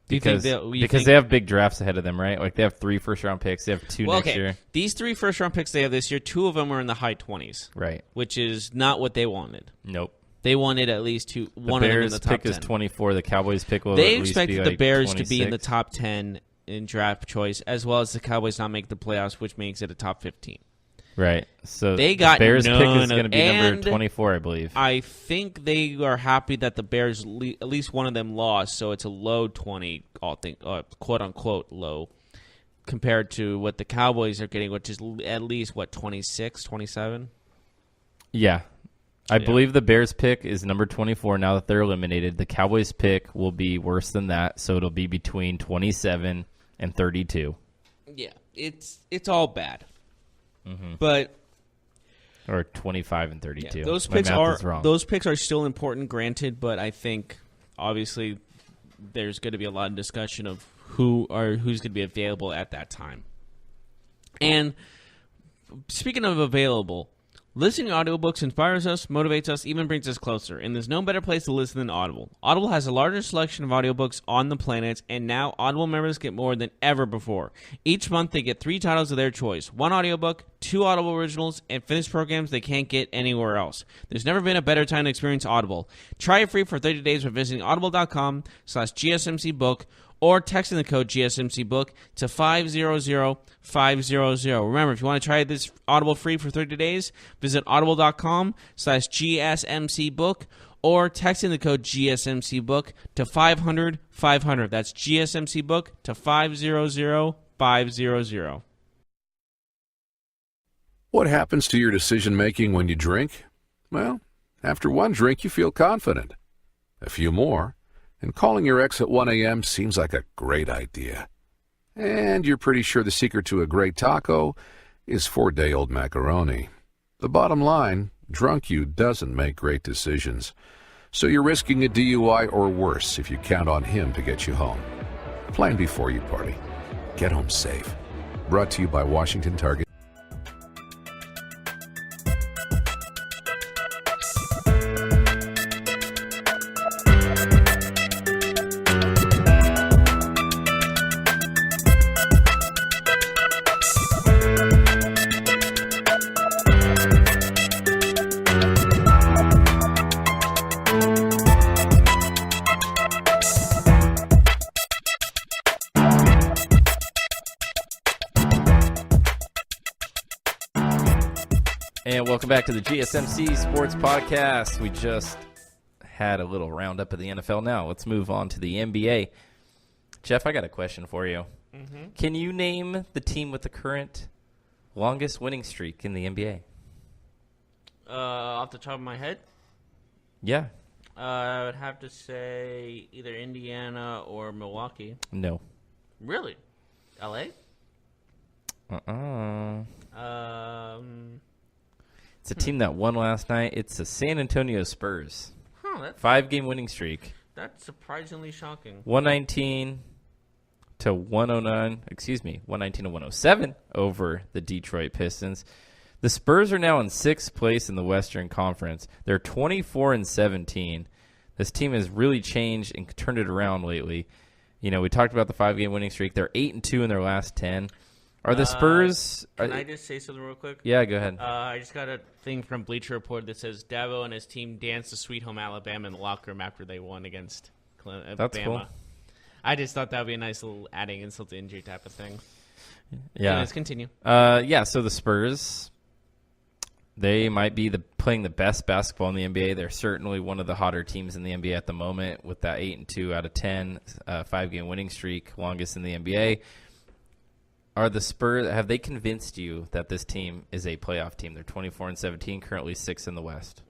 S2: Because they have big drafts ahead of them, right? Like they have 3 first-round picks. They have 2 next year.
S3: These 3 first-round picks they have this year, 2 of them are in the high 20s.
S2: Right.
S3: Which is not what they wanted.
S2: Nope.
S3: They wanted at least one of them in the top 10.
S2: The Bears' pick is 24. The Cowboys' pick will
S3: They
S2: at least
S3: expected
S2: be
S3: the
S2: like
S3: Bears
S2: 26.
S3: to be in the top 10 in draft choice, as well as the Cowboys not make the playoffs, which makes it a top 15.
S2: Right. So
S3: they got
S2: the Bears' pick is going to be
S3: and
S2: number 24, I believe.
S3: I think they are happy that the Bears, at least one of them, lost, so it's a low 20, quote-unquote low, compared to what the Cowboys are getting, which is at least, 26, 27?
S2: Yeah. I believe the Bears' pick is number 24 now that they're eliminated. The Cowboys' pick will be worse than that, so it'll be between 27 and 32.
S3: Yeah, it's all bad.
S2: Mm-hmm.
S3: But
S2: or 25 and 32.
S3: Yeah, those picks are still important, granted, but I think obviously there's going to be a lot of discussion of who's going to be available at that time. And speaking of available, listening to audiobooks inspires us, motivates us, even brings us closer, and there's no better place to listen than Audible. Audible has the largest selection of audiobooks on the planet, and now Audible members get more than ever before. Each month, they get 3 titles of their choice, 1 audiobook, 2 Audible originals, and finished programs they can't get anywhere else. There's never been a better time to experience Audible. Try it free for 30 days by visiting audible.com/GSMCbook or texting the code GSMCbook to 500500. Remember, if you want to try this Audible free for 30 days, visit audible.com/GSMCbook or texting the code GSMCbook to 500-500. That's GSMCbook to 500500.
S5: What happens to your decision-making when you drink? Well, after one drink, you feel confident. A few more, and calling your ex at 1 a.m. seems like a great idea. And you're pretty sure the secret to a great taco is 4-day-old macaroni. The bottom line, drunk you doesn't make great decisions. So you're risking a DUI or worse if you count on him to get you home. Plan before you party. Get home safe. Brought to you by Washington Target.
S2: And welcome back to the GSMC Sports Podcast. We just had a little roundup of the NFL. Now let's move on to the NBA. Jeff, I got a question for you. Mm-hmm. Can you name the team with the current longest winning streak in the NBA?
S3: Off the top of my head?
S2: Yeah.
S3: I would have to say either Indiana or Milwaukee.
S2: No.
S3: Really? LA?
S2: It's a team that won last night. It's the San Antonio Spurs.
S3: Huh, that's
S2: 5-game winning streak.
S3: That's surprisingly shocking.
S2: 119 to 109. Excuse me, 119 to 107 over the Detroit Pistons. The Spurs are now in 6th place in the Western Conference. They're 24-17. This team has really changed and turned it around lately. You know, we talked about the 5-game winning streak. They're 8-2 in their last 10. Are the Spurs?
S3: Can I just say something real quick?
S2: Yeah, go ahead.
S3: I just got a thing from Bleacher Report that says Dabo and his team danced to Sweet Home Alabama in the locker room after they won against
S2: That's
S3: Bama.
S2: cool.
S3: I just thought that would be a nice little adding insult to injury type of thing.
S2: Yeah.
S3: Let's continue.
S2: So the Spurs, they might be playing the best basketball in the NBA. They're certainly one of the hotter teams in the NBA at the moment with that 8-2 out of 10 5-game winning streak, longest in the NBA. Are the Spurs, have they convinced you that this team is a playoff team? They're 24-17, currently 6th in the West.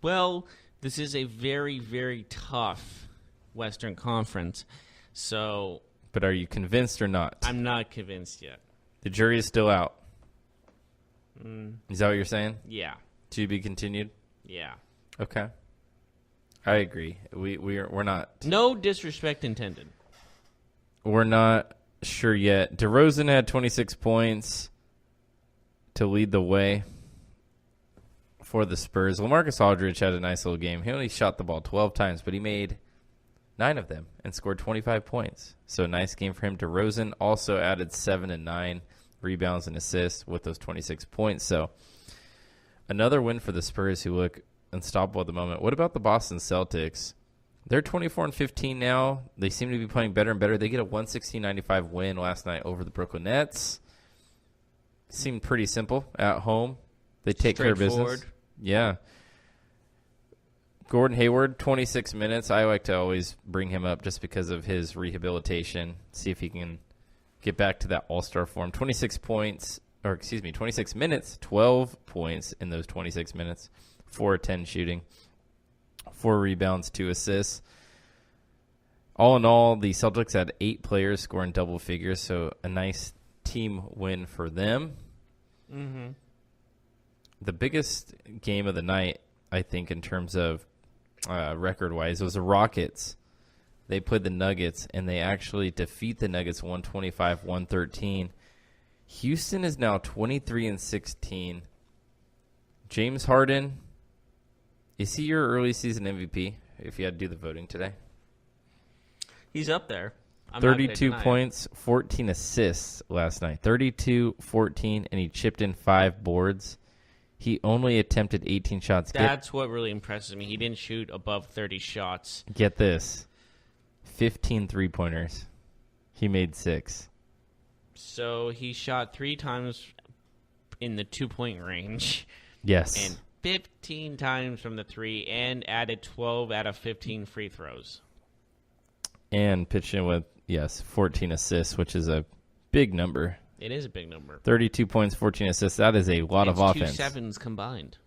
S3: Well, this is a very, very tough Western Conference. So
S2: But are you convinced or not?
S3: I'm not convinced yet.
S2: The jury is still out. Is that what you're saying?
S3: Yeah.
S2: To be continued?
S3: Yeah.
S2: Okay. I agree. We're not.
S3: No disrespect intended.
S2: We're not sure yet. DeRozan had 26 points to lead the way for the Spurs. LaMarcus Aldridge had a nice little game. He only shot the ball 12 times, but he made 9 of them and scored 25 points. So a nice game for him. DeRozan also added 7 and 9 rebounds and assists with those 26 points. So another win for the Spurs, who look unstoppable at the moment. What about the Boston Celtics? They're 24-15 now. They seem to be playing better and better. They get a 116-95 win last night over the Brooklyn Nets. Seemed pretty simple at home. They take care of business. Yeah. Gordon Hayward, 26 minutes. I like to always bring him up just because of his rehabilitation. See if he can get back to that all-star form. 26 minutes, 12 points in those 26 minutes. 4-10 shooting. 4 rebounds, 2 assists. All in all, the Celtics had 8 players scoring double figures, so a nice team win for them.
S3: Mm-hmm.
S2: The biggest game of the night, I think, in terms of record-wise, was the Rockets. They played the Nuggets, and they actually defeat the Nuggets 125-113. Houston is now 23-16. James Harden, is he your early season MVP, if you had to do the voting today?
S3: He's up there.
S2: 32 points, 14 assists last night. 32, 14, and he chipped in 5 boards. He only attempted 18 shots.
S3: That's what really impresses me. He didn't shoot above 30 shots.
S2: Get this. 15 3-pointers. He made 6.
S3: So he shot 3 times in the 2-point range.
S2: Yes.
S3: And 15 times from the 3 and added 12 out of 15 free throws.
S2: And pitched in with, 14 assists, which is a big number.
S3: It is a big number.
S2: 32 points, 14 assists. That is a lot of offense.
S3: 2 sevens combined.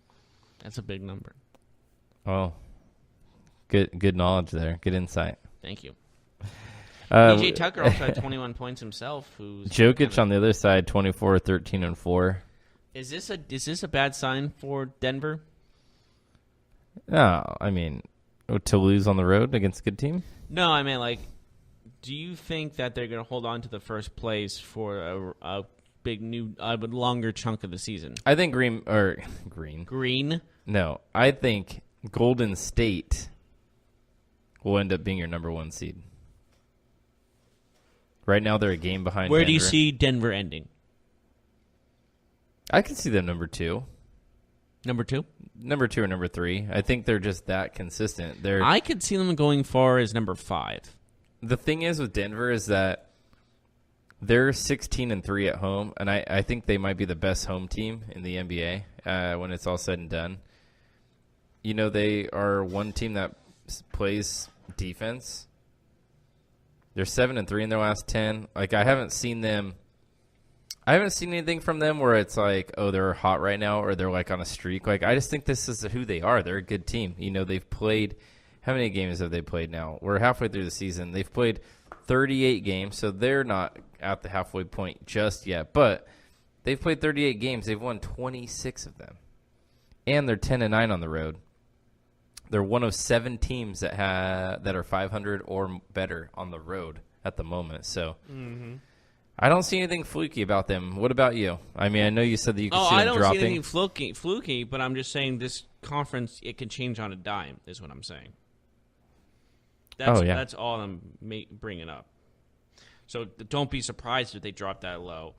S3: That's a big number.
S2: Oh, good knowledge there. Good insight.
S3: Thank you. PJ Tucker also had 21 points himself.
S2: Jokic on the other side, 24, 13, and 4.
S3: Is this a bad sign for Denver?
S2: No, I mean, to lose on the road against a good team?
S3: No, I mean, do you think that they're going to hold on to the first place for a longer chunk of the season?
S2: I think Green. No, I think Golden State will end up being your number 1 seed. Right now, they're a game behind
S3: Where
S2: Denver.
S3: do you see Denver ending?
S2: I can see them number 2.
S3: Number 2?
S2: Number 2 or number 3. I think they're just that consistent.
S3: I could see them going far as number 5.
S2: The thing is with Denver is that they're 16-3 at home, and I think they might be the best home team in the NBA when it's all said and done. You know, they are one team that plays defense. They're 7-3 in their last 10. I haven't seen anything from them where it's like, oh, they're hot right now or they're on a streak. I just think this is who they are. They're a good team. You know, they've played. How many games have they played now? We're halfway through the season. They've played 38 games, so they're not at the halfway point just yet. But they've played 38 games. They've won 26 of them. and they're 10-9 on the road. They're one of 7 teams that are 500 or better on the road at the moment. So I don't see anything fluky about them. What about you? I mean, I know you said that you could see them dropping.
S3: I don't see anything fluky, but I'm just saying this conference, it can change on a dime, is what I'm saying. That's all I'm bringing up. So don't be surprised if they drop that low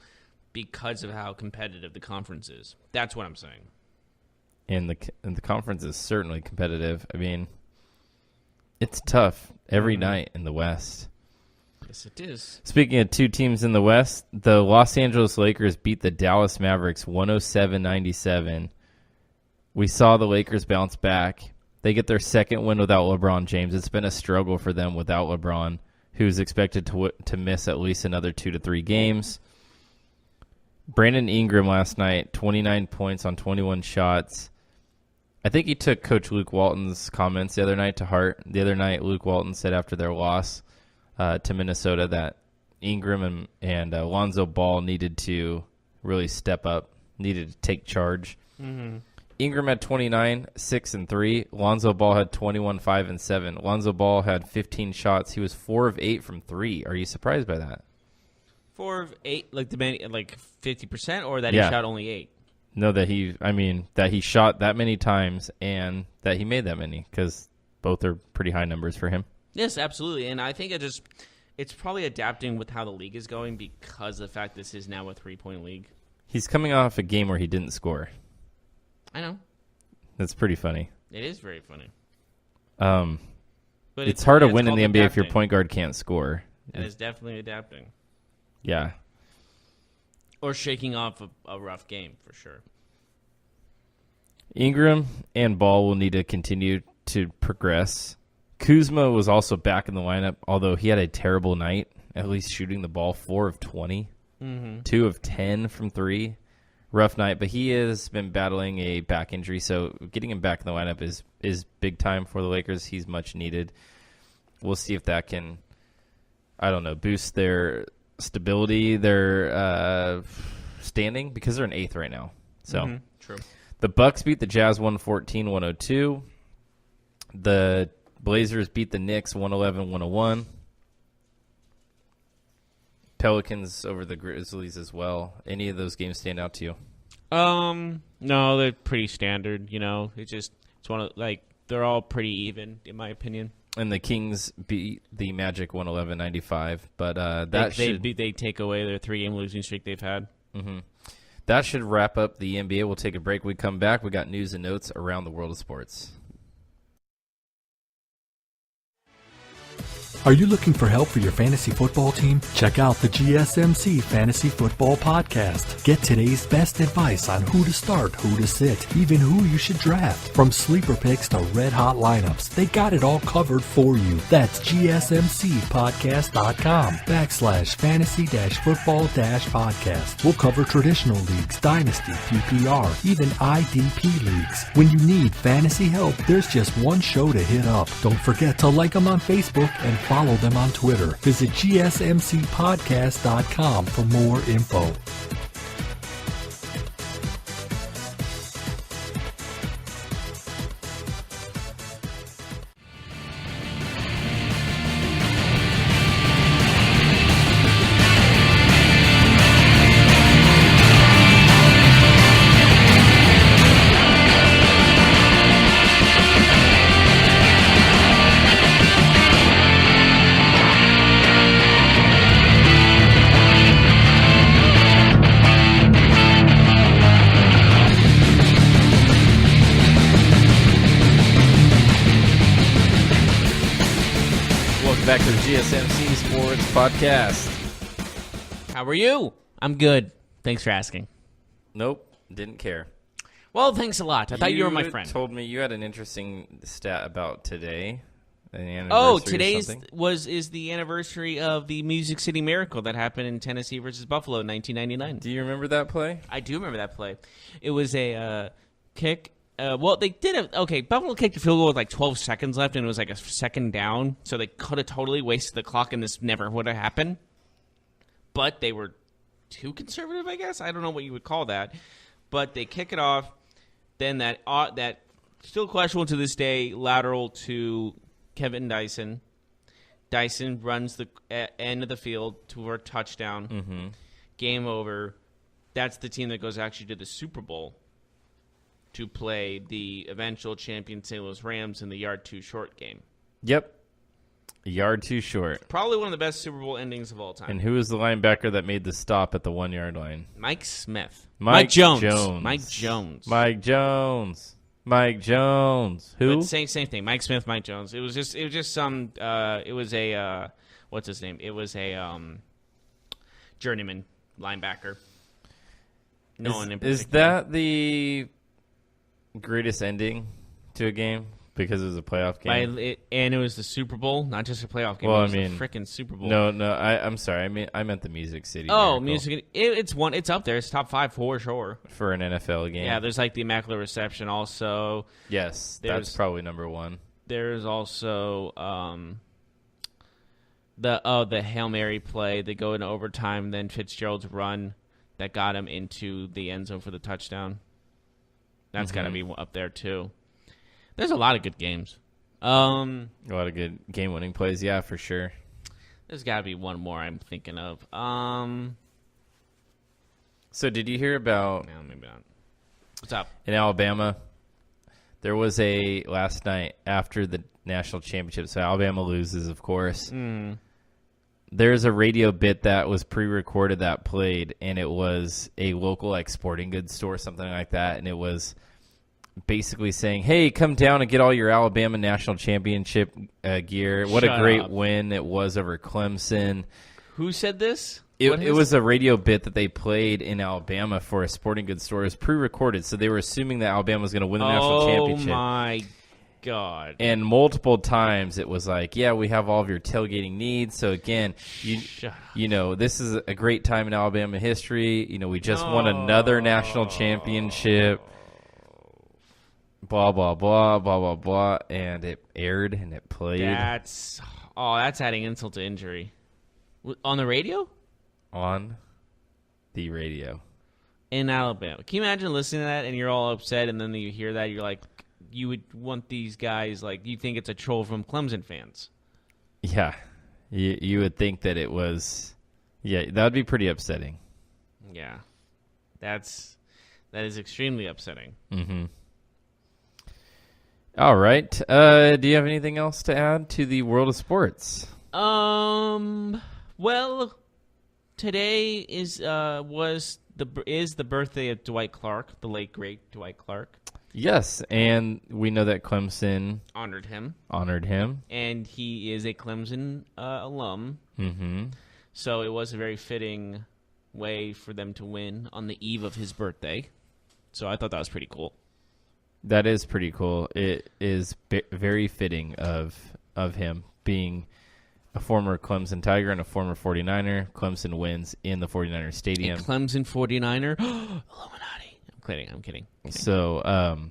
S3: because of how competitive the conference is. That's what I'm saying.
S2: And the conference is certainly competitive. I mean, it's tough every night in the West.
S3: Yes, it is.
S2: Speaking of 2 teams in the West, the Los Angeles Lakers beat the Dallas Mavericks 107-97. We saw the Lakers bounce back. They get their second win without LeBron James. It's been a struggle for them without LeBron, who's expected to miss at least another 2 to 3 games. Brandon Ingram last night, 29 points on 21 shots. I think he took Coach Luke Walton's comments the other night to heart. The other night, Luke Walton said after their loss to Minnesota that Ingram and Lonzo Ball needed to really step up, needed to take charge. Mm-hmm. Ingram had 29, 6 and 3. Lonzo Ball had 21, 5 and 7. Lonzo Ball had 15 shots. He was 4 of 8 from 3. Are you surprised by that?
S3: 4 of 8, like 50%, or that he shot only 8?
S2: No, that he shot that many times and that he made that many, because both are pretty high numbers for him.
S3: Yes, absolutely. And I think it's probably adapting with how the league is going because of the fact this is now a 3-point league.
S2: He's coming off a game where he didn't score.
S3: I know.
S2: That's pretty funny.
S3: It is very funny.
S2: But it's hard to win in the NBA if your point guard can't score.
S3: And it's definitely adapting.
S2: Yeah.
S3: Or shaking off a rough game, for sure.
S2: Ingram and Ball will need to continue to progress. Kuzma was also back in the lineup, although he had a terrible night, at least shooting the ball 4 of 20, 2 of 10 from 3. Rough night, but he has been battling a back injury, so getting him back in the lineup is big time for the Lakers. He's much needed. We'll see if that can, boost their stability, their standing, because they're in 8th right now. So
S3: true.
S2: The Bucks beat the Jazz 114-102. The Blazers beat the Knicks 111-101. Pelicans over the Grizzlies as well. Any of those games stand out to you?
S3: No, they're pretty standard. It's one of they're all pretty even in my opinion.
S2: And the Kings beat the Magic 111-95, but
S3: they take away their 3-game losing streak they've had.
S2: Mm-hmm. That should wrap up the NBA. We'll take a break. We come back. We got news and notes around the world of sports.
S4: Are you looking for help for your fantasy football team? Check out the GSMC Fantasy Football Podcast. Get today's best advice on who to start, who to sit, even who you should draft. From sleeper picks to red-hot lineups, they got it all covered for you. That's gsmcpodcast.com/fantasy-football-podcast. We'll cover traditional leagues, dynasty, PPR, even IDP leagues. When you need fantasy help, there's just one show to hit up. Don't forget to like them on Facebook and follow them on Twitter. Visit gsmcpodcast.com for more info.
S2: Back to the GSMC Sports Podcast.
S3: How are you? I'm good. Thanks for asking.
S2: Nope, didn't care.
S3: Well, thanks a lot. I thought you were my friend.
S2: You told me you had an interesting stat about today.
S3: Today's is the anniversary of the Music City Miracle that happened in Tennessee versus Buffalo in 1999.
S2: Do you remember that play?
S3: I do remember that play. It was a kick. They did Buffalo kicked a field goal with 12 seconds left, and it was a second down, so they could have totally wasted the clock, and this never would have happened. But they were too conservative, I guess. I don't know what you would call that. But they kick it off. then that still questionable to this day, lateral to Kevin Dyson. Dyson runs the end of the field to a touchdown.
S2: Mm-hmm.
S3: Game over. That's the team that goes actually to the Super Bowl to play the eventual champion St. Louis Rams in the yard too short game.
S2: Yep. Yard too short.
S3: Probably one of the best Super Bowl endings of all time.
S2: And who was the linebacker that made the stop at the 1 yard line?
S3: Mike Smith.
S2: Mike Jones.
S3: Mike Jones.
S2: Mike Jones. Mike Jones. Who?
S3: But same thing. Mike Smith, Mike Jones. It was just some it was a what's his name? It was a journeyman linebacker. No one in particular.
S2: Is that the greatest ending to a game because it was a playoff game?
S3: And it was the Super Bowl, not just a playoff game.
S2: Well,
S3: it was
S2: I mean,
S3: the freaking Super Bowl.
S2: No, I'm sorry. I meant the Music City.
S3: Oh,
S2: Miracle
S3: Music. It's up there. It's top 5 for sure.
S2: for an NFL game.
S3: Yeah, there's like the Immaculate Reception also.
S2: Yes,
S3: There's-
S2: that's probably number one.
S3: There's also the Hail Mary play. They go into overtime, then Fitzgerald's run that got him into the end zone for the touchdown. That's got to be up there too. There's a lot of good games.
S2: A lot of good game-winning plays. Yeah, for sure.
S3: There's got to be one more I'm thinking of.
S2: So did you hear about
S3: No, maybe not. What's up?
S2: in Alabama? There was a last night after the national championship. So Alabama loses, of course. There's a radio bit that was pre-recorded that played, and it was a local like sporting goods store, something like that, and it was basically saying, "Hey, come down and get all your Alabama national championship gear. What
S3: Shut
S2: a great
S3: up.
S2: win it was over Clemson."
S3: Who said this?
S2: It was a radio bit that they played in Alabama for a sporting goods store. It was pre-recorded, so they were assuming that Alabama was going to win the national championship.
S3: Oh, my God.
S2: And multiple times it was like, yeah, we have all of your tailgating needs. So, again, you know, this is a great time in Alabama history. You know, we just won another national championship. Blah, blah, blah, blah, blah, blah. And it aired and it played.
S3: That's adding insult to injury. On the radio?
S2: On the radio.
S3: In Alabama. Can you imagine listening to that and you're all upset and then you hear that, you're like, you would want these guys, like, you think it's a troll from Clemson fans.
S2: Yeah. You would think that it was, yeah, that would be pretty upsetting.
S3: Yeah. That is extremely upsetting.
S2: Mm-hmm. All right. Do you have anything else to add to the world of sports?
S3: Well, today is the birthday of Dwight Clark, the late great Dwight Clark.
S2: Yes, and we know that Clemson
S3: Honored him.
S2: And
S3: he is a Clemson alum.
S2: Mm-hmm.
S3: So it was a very fitting way for them to win on the eve of his birthday. So I thought that was pretty cool.
S2: That is pretty cool. It is very fitting of him being a former Clemson Tiger and a former 49er. Clemson wins in the 49er stadium.
S3: A Clemson 49er. Illuminati. I'm kidding.
S2: So,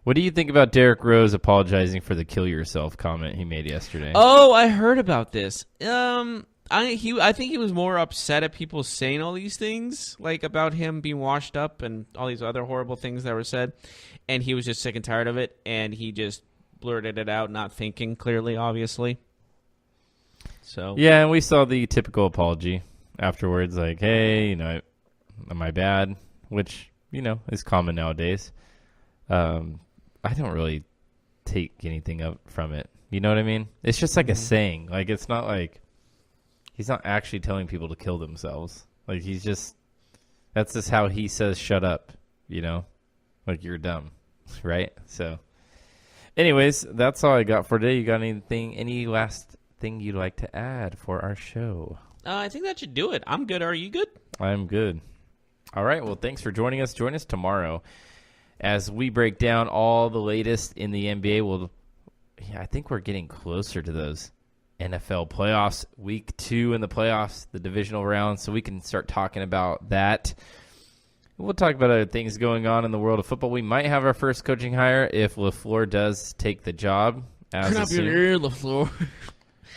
S2: what do you think about Derrick Rose apologizing for the kill yourself comment he made yesterday?
S3: Oh, I heard about this. I think he was more upset at people saying all these things, like about him being washed up and all these other horrible things that were said, and he was just sick and tired of it, and he just blurted it out, not thinking clearly, obviously. So
S2: yeah, and we saw the typical apology afterwards, like, "Hey, you know, my bad," which is common nowadays. I don't really take anything up from it. You know what I mean? It's just like a saying. Like, it's not like he's not actually telling people to kill themselves. Like, that's just how he says shut up, like you're dumb, right? So anyways, that's all I got for today. You got any last thing you'd like to add for our show?
S3: I think that should do it. I'm good. Are you good?
S2: I'm good. All right. Well, thanks for joining us. Join us tomorrow as we break down all the latest in the NBA. I think we're getting closer to those NFL playoffs. Week 2 in the playoffs, the divisional round, so we can start talking about that. We'll talk about other things going on in the world of football. We might have our first coaching hire if LaFleur does take the job.
S3: Turn up your ear, LaFleur.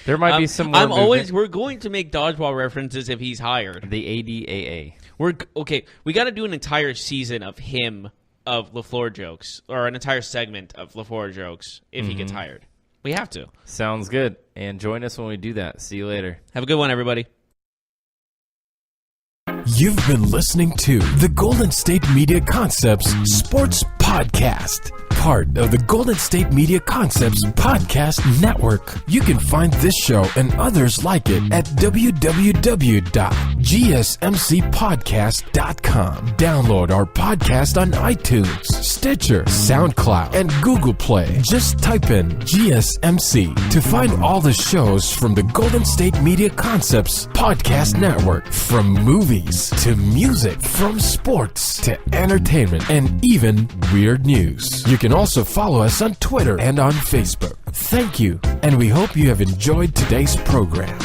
S2: There might be some more movement.
S3: We're going to make dodgeball references if he's hired.
S2: The ADAA.
S3: We got to do an entire season of him of LaFleur jokes, or an entire segment of LaFleur jokes if he gets hired. We have to.
S2: Sounds good. And join us when we do that. See you later.
S3: Have a good one, everybody.
S1: You've been listening to the Golden State Media Concepts Sports Podcast, part of the Golden State Media Concepts Podcast Network. You can find this show and others like it at www.gsmcpodcast.com. Download our podcast on iTunes, Stitcher, SoundCloud, and Google Play. Just type in GSMC to find all the shows from the Golden State Media Concepts Podcast Network, from movies to music, from sports to entertainment, and even weird news. You can also follow us on Twitter and on Facebook. Thank you, and we hope you have enjoyed today's program.